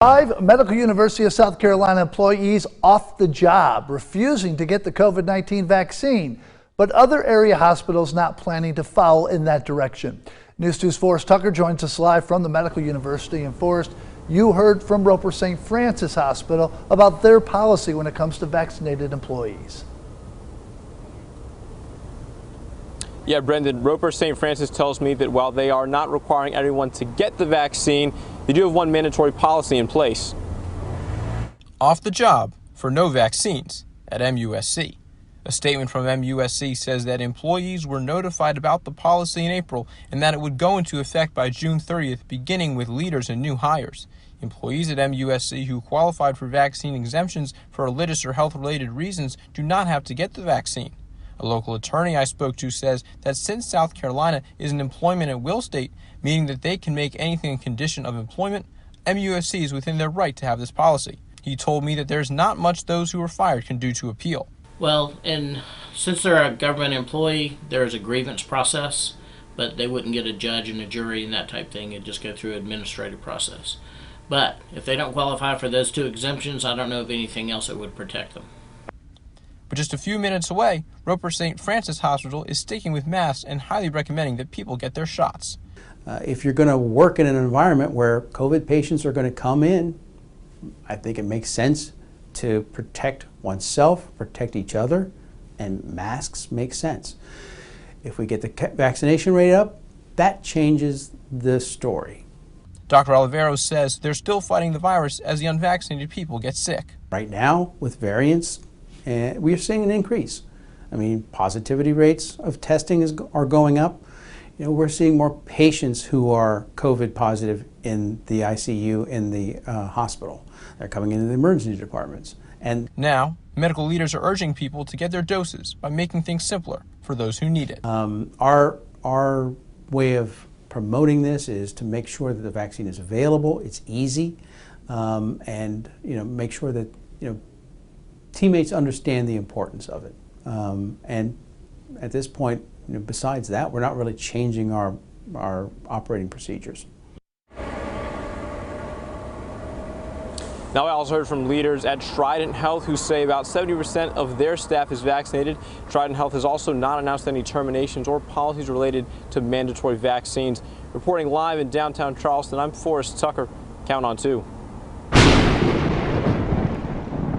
5 Medical University of South Carolina employees off the job, refusing to get the COVID-19 vaccine, but other area hospitals not planning to follow in that direction. News 2's Forrest Tucker joins us live from the Medical University. And Forrest, you heard from Roper St. Francis Hospital about their policy when it comes to vaccinated employees. Yeah, Brendan, Roper St. Francis tells me that while they are not requiring everyone to get the vaccine, they do have one mandatory policy in place. Off the job for no vaccines at MUSC. A statement from MUSC says that employees were notified about the policy in April and that it would go into effect by June 30th, beginning with leaders and new hires. Employees at MUSC who qualified for vaccine exemptions for religious or health-related reasons do not have to get the vaccine. A local attorney I spoke to says that since South Carolina is an employment at will state, meaning that they can make anything a condition of employment, MUSC is within their right to have this policy. He told me that there's not much those who are fired can do to appeal. Well, and since they're a government employee, there's a grievance process, but they wouldn't get a judge and a jury and that type thing. It'd just go through an administrative process. But if they don't qualify for those two exemptions, I don't know of anything else that would protect them. But just a few minutes away, Roper St. Francis Hospital is sticking with masks and highly recommending that people get their shots. If you're going to work in an environment where COVID patients are going to come in, I think it makes sense to protect oneself, protect each other, and masks make sense. If we get the vaccination rate up, that changes the story. Dr. Oliveros says they're still fighting the virus as the unvaccinated people get sick. Right now, with variants, we are seeing an increase. I mean, positivity rates of testing are going up. You know, we're seeing more patients who are COVID positive in the ICU in the hospital. They're coming into the emergency departments. And now, medical leaders are urging people to get their doses by making things simpler for those who need it. Our way of promoting this is to make sure that the vaccine is available, it's easy, and make sure that teammates understand the importance of it. And at this point, besides that, we're not really changing our operating procedures. Now, I also heard from leaders at Trident Health who say about 70% of their staff is vaccinated. Trident Health has also not announced any terminations or policies related to mandatory vaccines. Reporting live in downtown Charleston, I'm Forrest Tucker. Count on 2.